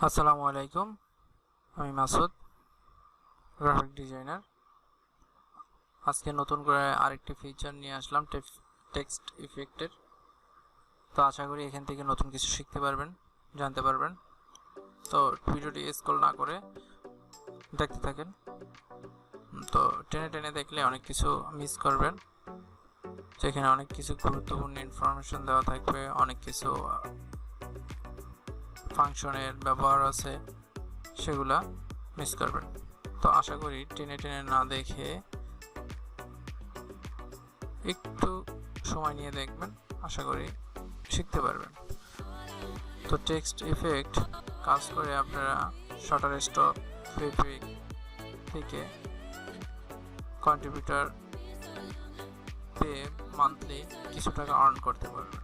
আসসালামু আলাইকুম, আমি মাসুদ, গ্রাফিক ডিজাইনার। আজকে নতুন করে আরেকটি ফিচার নিয়ে আসলাম টেক্সট ইফেক্টের। তো আশা করি এখান থেকে নতুন কিছু শিখতে পারবেন, জানতে পারবেন। তো ভিডিওটি স্ক্রল না করে দেখতে থাকেন। তো টেনে টেনে দেখলে অনেক কিছু মিস করবেন, যেখানে অনেক কিছু গুরুত্বপূর্ণ ইনফরমেশন দেওয়া থাকবে, অনেক কিছু ফাংশনের ব্যবহার আছে, সেগুলা মিস করবেন। তো আশা করি টেনে টেনে না দেখে একটু সময় নিয়ে দেখবেন, আশা করি শিখতে পারবেন। তো টেক্সট ইফেক্ট কাজ করে আপনারা শাটার স্টপ, ফেব্রিক থেকে কন্ট্রিবিউটর পেয়ে মান্থলি কিছু টাকা আর্ন করতে পারবেন।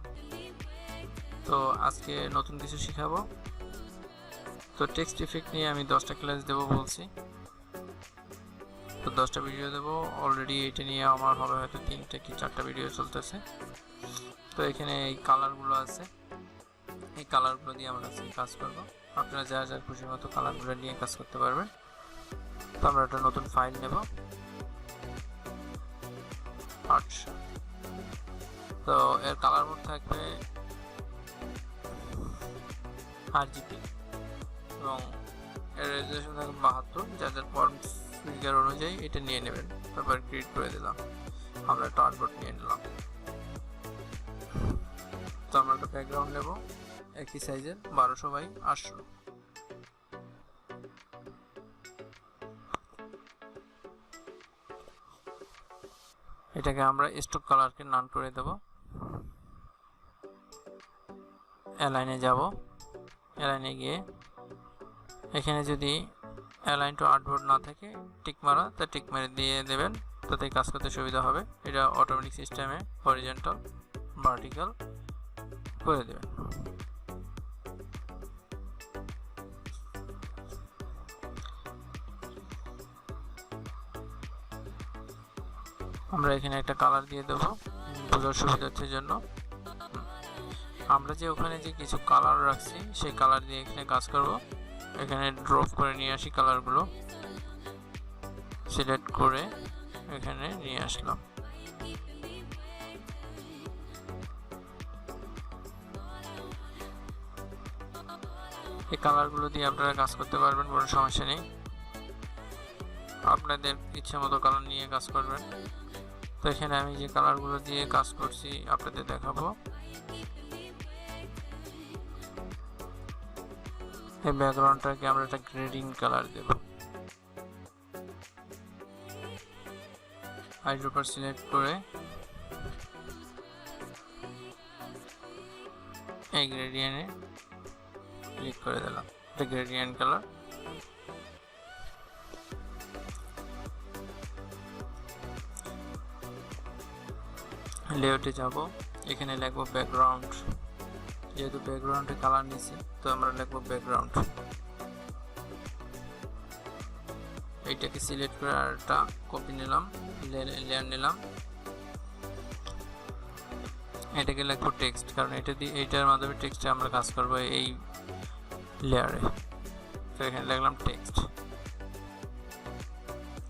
তো আজকে নতুন কিছু শিখাবো। তো টেক্সট ইফেক্ট নিয়ে আমি 10টা ক্লাস দেবো বলছি, তো 10টা ভিডিও দেবো। অলরেডি এটা নিয়ে আমার হবে হয়তো 3টে কি 4টা ভিডিও চলতেছে। তো এখানে এই কালারগুলো আছে, এই কালারগুলো দিয়ে আমরা আজকে কাজ করব। আপনারা যার যার খুশি মতো কালারগুলো নিয়ে কাজ করতে পারবেন। তো আমরা একটা নতুন ফাইল নেব, আর্টস। তো এর কালার মোড থাকবে RGB এবং এর রেজুলেশন থাকবে 72। যার যার ফর্ম ফিগার অনুযায়ী এটা নিয়ে নেবেন। তারপর ক্রিয়েট করে দিলাম, আমরা একটা আর্টবোর্ড নিয়ে নিলাম। তো আমরা একটা ব্যাকগ্রাউন্ড নেব একই সাইজের 1200 বাই 800। এটাকে আমরা স্টক কালারকে নান করে দেব। অ্যালাইনে যাব, অ্যালাইনে গিয়ে এখানে যদি অ্যালাইন টু আর্টবোর্ড না থাকে টিক মারা, তা টিক মেরে দিয়ে দেবেন, তাতে কাজ করতে সুবিধা হবে। এটা অটোমেটিক সিস্টেমে হরিজন্টাল ভার্টিক্যাল করে দেবেন। আমরা এখানে একটা কালার দিয়ে দেবো বোঝার সুবিধার্থের জন্য। আমরা যে ওখানে যে কিছু কালার রাখছি সেই কালার দিয়ে এখানে কাজ করব। এখানে ড্রপ করে নিয়ে আসি, কালারগুলো সিলেক্ট করে এখানে নিয়ে আসলাম। এই কালারগুলো দিয়ে আপনারা কাজ করতে পারবেন, কোনো সমস্যা নেই। আপনাদের ইচ্ছে মতো কালার নিয়ে কাজ করবেন। তো এখানে আমি যে কালারগুলো দিয়ে কাজ করছি আপনাদের দেখাবো। এই ব্যাকগ্রাউন্ডটাকে আমরা একটা গ্রেডিং কালার দেব। আইড্রপার সিলেক্ট করে এই গ্রেডিয়েন্টে ক্লিক করে দিলাম, এটা গ্রেডিয়েন্ট কালার। লেআউটে যাব, এখানে লিখব ব্যাকগ্রাউন্ড। যেহেতু ব্যাকগ্রাউন্ডে কালার নিচ্ছে তো আমরা লিখব ব্যাকগ্রাউন্ড। এইটাকে সিলেক্ট করে আর একটা কপি নিলাম, লেয়ার নিলাম। এটাকে লিখব টেক্সট, কারণ এটা দিয়ে এইটার মাধ্যমে টেক্সটে আমরা কাজ করব এই লেয়ারে। তো এখানে লিখলাম টেক্সট।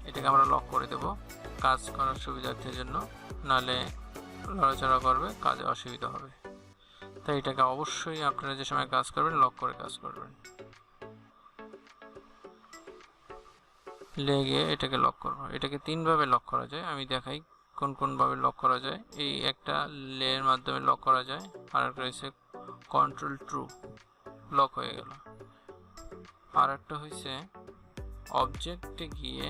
এটাকে আমরা লক করে দেব কাজ করার সুবিধার্থের জন্য, নাহলে লড়াচড়া করবে, কাজে অসুবিধা হবে। তাই এটাকে অবশ্যই আপনারা যে সময় কাজ করবেন লক করে কাজ করবেন। লেগে এটাকে লক করব। এটাকে 3 ভাবে লক করা যায়, আমি দেখাই কোন কোন ভাবে লক করা যায়। এই একটা লেয়ার মাধ্যমে লক করা যায়, আর একটা হচ্ছে কন্ট্রোল ট্রু, লক হয়ে গেল। আর একটা হচ্ছে অবজেক্টে গিয়ে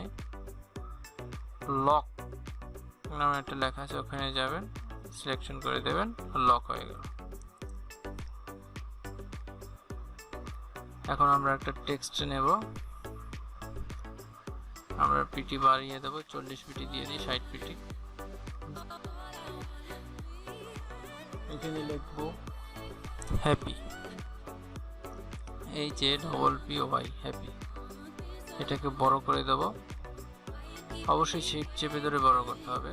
লক নামে একটা লেখা আছে, ওখানে যাবেন, সিলেকশন করে দেবেন, লক হয়ে গেল। এখন আমরা একটা টেক্সট নেব, আমরা পিটি বাড়িয়ে দেবো, 40 পিটি দিয়ে দিই, 60 পিটি। এখানে লিখব হ্যাপি, HAPPY, হ্যাপি। এটাকে বড় করে দেব, অবশ্যই শিফট চেপে ধরে বড় করতে হবে।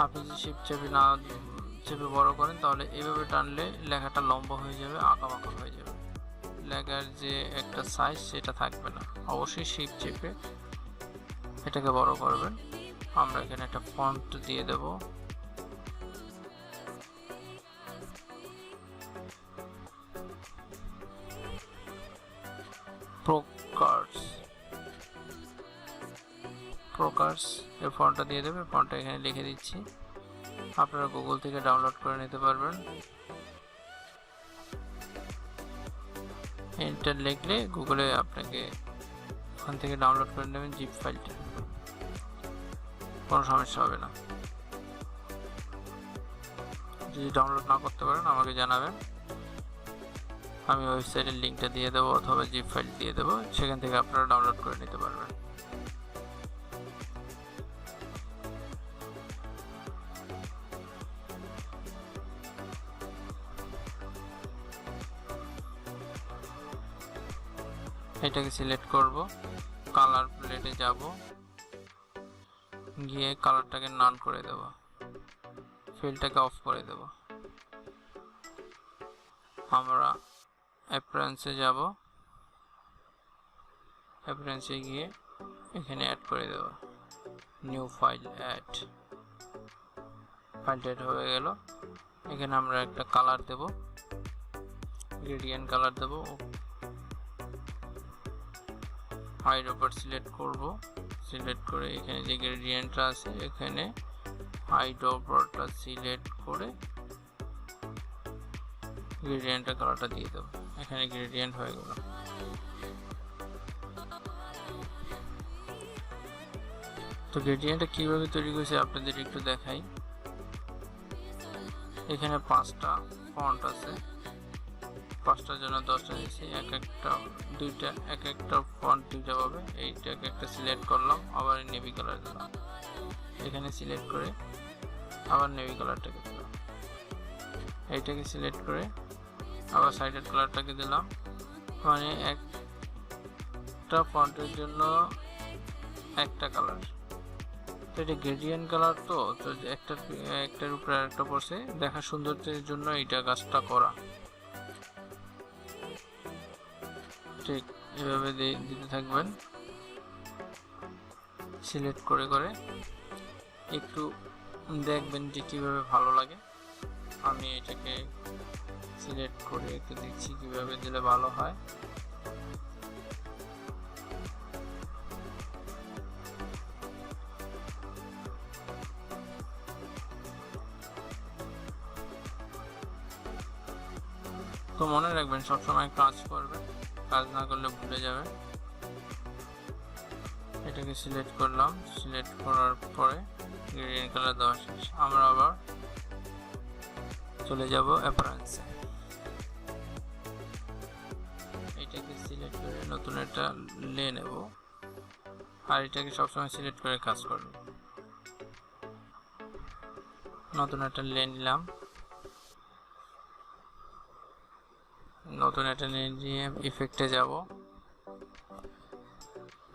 আপনি যদি শিফট চেপে না চেপে বড় করেন তাহলে এইভাবে টানলে লেখাটা লম্বা হয়ে যাবে, আঁকাবাঁকা হয়ে যাবে, লেখার যে একটা সাইজ সেটা থাকবে না। অবশ্যই শিফট চেপে এটাকে বড় করবেন। আমরা এখানে একটা ফন্ট দিয়ে দেব, প্রকার্স এই ফন্টটা দিয়ে দেবে। ফন্টটা এখানে লিখে দিচ্ছি, আপনারা গুগল থেকে ডাউনলোড করে নিতে পারবেন। এন্টার লিখলে গুগলে আপনাকে ওখান থেকে ডাউনলোড করে নেবেন জিপ ফাইলটা, কোনো সমস্যা হবে না। যদি ডাউনলোড না করতে পারেন আমাকে জানাবেন, আমি ওয়েবসাইটের লিঙ্কটা দিয়ে দেবো অথবা জিপ ফাইল দিয়ে দেবো, সেখান থেকে আপনারা ডাউনলোড করে নিতে পারবেন। এটাকে সিলেক্ট করব, কালার প্লেটে যাব, গিয়ে কালারটাকে নান করে দেব, ফিলটাকে অফ করে দেব। আমরা অ্যাপিয়ারেন্সে যাব, অ্যাপিয়ারেন্সে গিয়ে এখানে অ্যাড করে দেব, নিউ ফাইল অ্যাড, ফাইলটা অ্যাড হয়ে গেল। এখানে আমরা একটা কালার দেব, গ্রেডিয়েন্ট কালার দেব, হাইড ওপর সিলেক্ট করব, সিলেক্ট করে এখানে যে গ্রেডিয়েন্টটা আছে এখানে হাইড ওপরটা সিলেক্ট করে গ্রেডিয়েন্টের কালারটা দিয়ে দেব। এখানে গ্রেডিয়েন্ট হয়ে গেল। তো গ্রেডিয়েন্টটা কিভাবে তৈরি করেছে আপনাদের একটু দেখাই। এখানে 5টা ফন্ট আছে, 5টার জন্য 10টা দিয়েছি, এক একটা ফন্ট 2টা পাবে। এইটাকে একটা সিলেক্ট করলাম, আবার নেভি কালার দিলাম, এখানে সিলেক্ট করে আবার নেভি কালারটাকে দিলাম, এইটাকে সিলেক্ট করে আবার সাইডের কালারটাকে দিলাম। মানে একটা ফন্টের জন্য একটা কালার। তো এটা গ্রেডিয়েন্ট কালার, তো একটার উপরে আরেকটা পড়ছে, দেখা সৌন্দর্যের জন্য এইটা কাজটা করা। ঠিক এভাবে দিতে থাকবেন, সিলেক্ট করে করে একটু দেখবেন যে কিভাবে ভালো লাগে। আমি এটাকে সিলেক্ট করে একটু দেখছি কিভাবে দিলে ভালো হয়। তো মনে রাখবেন সবসময় কাজ করবেন, কাজ না করলে ভুলে যাবেন। এটাকে সিলেক্ট করলাম, সিলেক্ট করার পরে গ্রেডিয়েন্ট কালার দেওয়া শেষ। আমরা আবার চলে যাব অ্যাপিয়ারেন্সে, এটাকে সিলেক্ট করে নতুন একটা লে নেব, আর এটাকে সবসময় সিলেক্ট করে কাজ করব। নতুন একটা লে নিলাম, নতুন একটা নিয়ে ইফেক্টে যাব,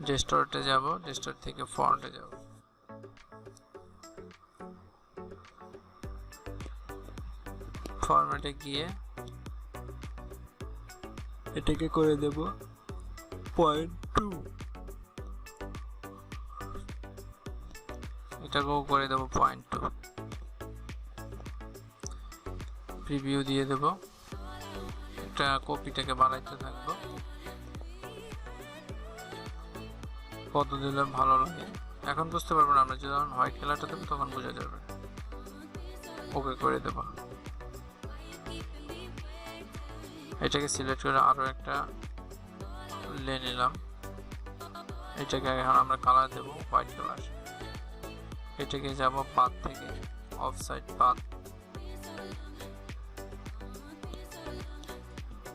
ডিস্টর্টে যাব, ডিস্টর্ট থেকে ফন্টে যাব, ফরম্যাটে গিয়ে এটাকে করে দেব 0.2, এটাকেও করে দেব 0.2, প্রিভিউ দিয়ে দেব। এটা কপিটাকে বাড়াইতে থাকবো, কত দিলে ভালো লাগে এখন বুঝতে পারবেন। আমরা যখন হোয়াইট কালারটা দেবো তখন বোঝা যাবে। ওকে করে দেব, এটাকে সিলেক্ট করে আরো একটা লে নিলাম, এটাকে এখন আমরা কালার দেব হোয়াইট কালার। এটাকে যাব পাথ থেকে অফসাইড পাথ,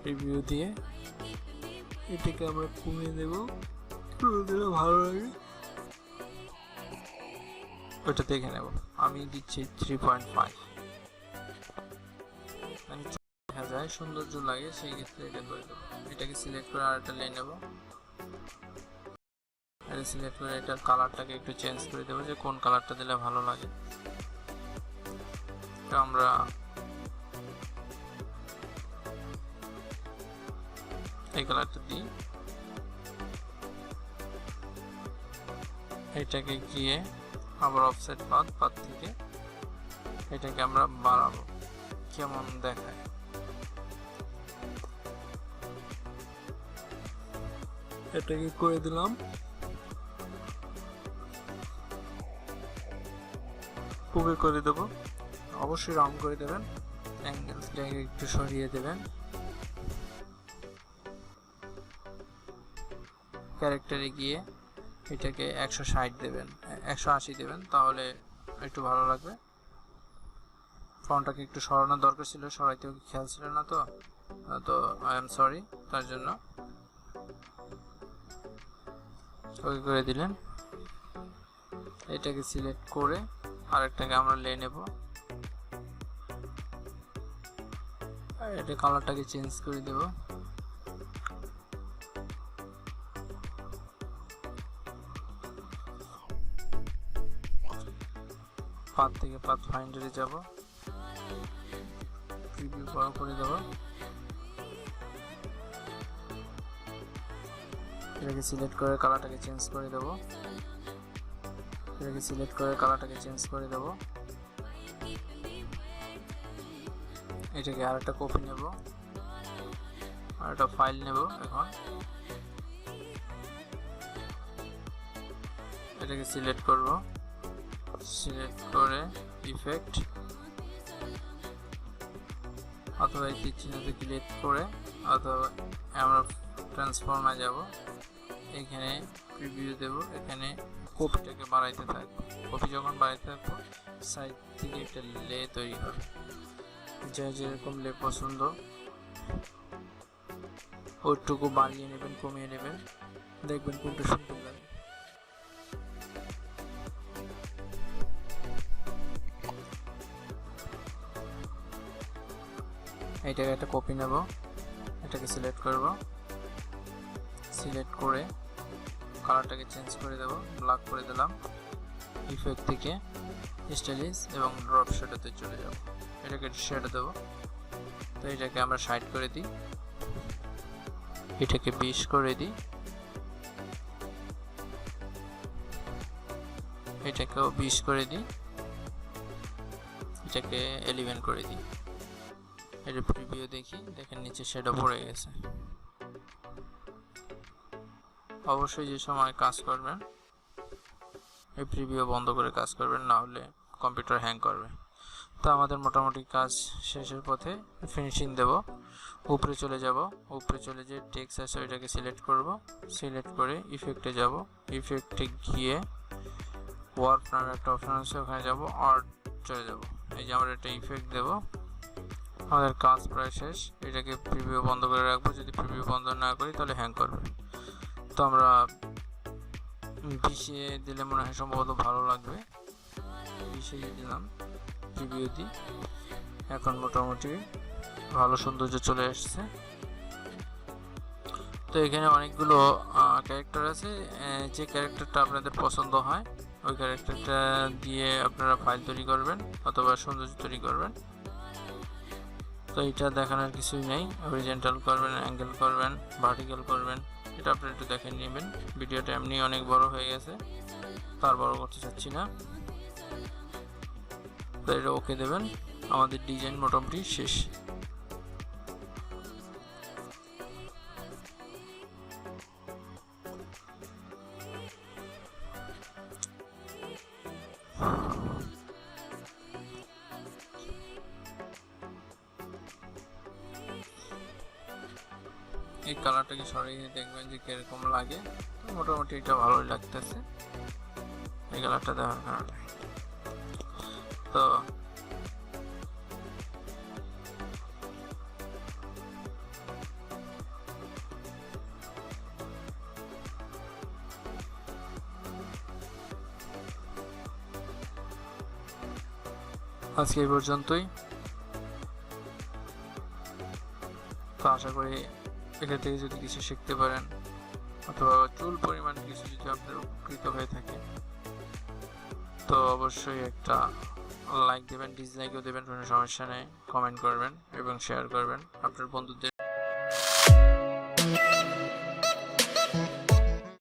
রিভিউ দিয়ে এটাকে আমরা কমিয়ে দেব, দিলে ভালো লাগে ওটা দেখে নেব। আমি দিচ্ছি 3.5, মানে দেখা যায় সৌন্দর্য লাগে সেই ক্ষেত্রে এটা করে দেবো। এটাকে সিলেক্ট করে আর একটা লে নেব, এটা সিলেক্ট করে এটার কালারটাকে একটু চেঞ্জ করে দেবো, যে কোন কালারটা দিলে ভালো লাগে। এটা আমরা এই কালারটা দিই। এটাকে গিয়ে আবার অফসেট পাথ থেকে এটাকে আমরা বাড়াবো, কেমন দেখায়। এটাকে করে দিলাম। ওকে করে দেব। অবশ্যই রাউন্ড করে দেবেন, অ্যাঙ্গেলটাকে একটু সরিয়ে দেবেন। ক্যারেক্টারে গিয়ে এটাকে 160 দেবেন, 180 দেবেন, তাহলে একটু ভালো লাগবে। ফন্টটাকে একটু সরানোর দরকার ছিল, সরাইতে খেয়াল ছিল না, তো আই এম সরি তার জন্য। ওকে করে দিলেন। এটাকে সিলেক্ট করে আরেকটাকে আমরা নিয়ে নেব। এটা কালারটাকে চেঞ্জ করে দেব। পাথ থেকে পাথ ফাইন্ডারে যাব, প্রিভিউ বড় করে দেব। এটাকে সিলেক্ট করে কালারটাকে চেঞ্জ করে দেব। এটাকে সিলেক্ট করে কালারটাকে চেঞ্জ করে দেব। এটাকে আরেকটা কপি নেব, আরেকটা ফাইল নেব। এখন এটাকে সিলেক্ট করব, সিলেক্ট করে ইফেক্ট অথবা এই তীর চিহ্নতে ক্লিক করে অথবা আমরা ট্রান্সফর্মে যাব। এখানে প্রিভিউ দেব। এখানে কপিটাকে বাড়াইতে থাকবো। কপি যখন বাড়াইতে থাকবো সাইড থেকে একটা লে তৈরি হবে। যে যেরকম লে পছন্দ ওইটুকু বাড়িয়ে নেবেন, কমিয়ে নেবেন, দেখবেন কোনটা সুন্দর লাগে। এইটাকে একটা কপি নেব, এটাকে সিলেক্ট করব, সিলেক্ট করে কালারটাকে চেঞ্জ করে দেব, ব্ল্যাক করে দিলাম। ইফেক্ট থেকে স্টাইলিশ এবং ড্রপ শ্যাডোতে চলে যাব। এটাকে শ্যাডো দেব। তো এটাকে আমরা 60 করে দিই, এটাকে 20 করে দিই, এটাকেও 20 করে দিই, এটাকে 11 করে দিই। এটা প্রিভিউ দেখি, দেখেন নিচে শ্যাডো পড়ে গেছে। অবশ্যই যে সময় কাজ করবেন এই প্রিভিউ বন্ধ করে কাজ করবেন, না হলে কম্পিউটার হ্যাং করবে। তো আমাদের মোটামুটি কাজ শেষের পথে, ফিনিশিং দেব। উপরে চলে যাব, উপরে চলে যে টেক্সট আছে ওইটাকে সিলেক্ট করব, সিলেক্ট করে ইফেক্টে যাব। ইফেক্টে গিয়ে ওয়ার্প নামের একটা অপশন আছে, ওখানে যাব, আর্ট চলে যাব। এই যে আমরা একটা ইফেক্ট দেব। আমাদের কাজ প্রায় শেষ। এটাকে প্রিভিউ বন্ধ করে রাখবো, যদি প্রিভিউ বন্ধ না করি তাহলে হ্যাং করবে। তো আমরা 20-এ দিলে মনে হয় সম্ভবত ভালো লাগবে। 20-এ দিলাম, প্রিভিউ দিই। এখন মোটামুটি ভালো সৌন্দর্য চলে আসছে। তো এখানে অনেকগুলো ক্যারেক্টার আছে, যে ক্যারেক্টারটা আপনাদের পছন্দ হয় ওই ক্যারেক্টারটা দিয়ে আপনারা ফাইল তৈরি করবেন অথবা সৌন্দর্য তৈরি করবেন। তো এটা দেখানোর কিছুই নেই, হরিজন্টাল করবেন, অ্যাঙ্গেল করবেন, ভার্টিক্যাল করবেন, এটা আপনারা একটু দেখে নেবেন। ভিডিওটা এমনি অনেক বড় হয়ে গেছে, তার বড় করতে চাচ্ছি না। তো এটা ওকে দেবেন। আমাদের ডিজাইন মোটামুটি শেষ। এই কালারটাকে সরিয়ে দেখবেন যে কিরকম লাগে। মোটামুটি এটা ভালোই লাগতেছে এই কালারটা দেওয়ার কারণে। তো আজকে এই পর্যন্তই। তো আশা করি এটা থেকে যদি কিছু শিখতে পারেন অথবা চুল পরিমাণ কিছু যদি আপনার উপকৃত হয়ে থাকে তো অবশ্যই একটা লাইক দেবেন, ডিসলাইকও দেবেন, কোনো সমস্যা নেই, কমেন্ট করবেন এবং শেয়ার করবেন আপনার বন্ধুদের।